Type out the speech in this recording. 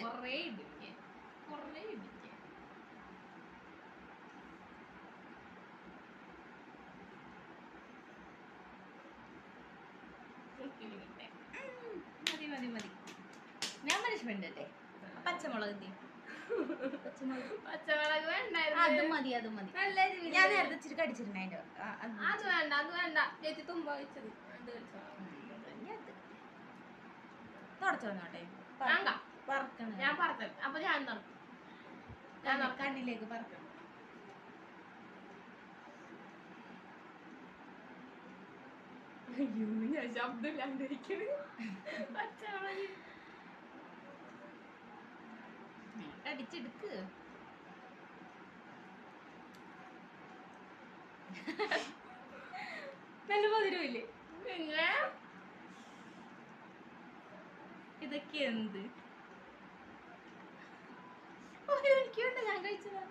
കൊറേ ഇടിക്കുക മതി മതി മതി. ഞാൻ പനിഷ്മെന്റ് അല്ലേ? പച്ചമുളക് പച്ചമുളക് വേണ്ട. അത് മതി അത് മതി. ഞാൻ നേരത്തെ ഇച്ചിരി കടിച്ചിരുന്നു അതിന്റെ. അത് വേണ്ട അത് വേണ്ട. ചേച്ചി തുമ്പ വെച്ചത് തുടച്ചു വന്നോട്ടെ. പറക്കണം. ഞാൻ പറക്കണം. അപ്പൊ ഞാൻ നടക്കും. ഞാൻ കണ്ണിലേക്ക് പറക്കണം. അയ്യോ ഞാൻ ശബ്ദമില്ലാണ്ടിരിക്കണ്. പച്ചമുളക് അടിച്ചെടുക്ക്. നല്ല മധുരമില്ലേ? പിന്നെ ഇതൊക്കെ എന്ത്? എനിക്ക് വേണ്ട, ഞാൻ കഴിച്ചതാ.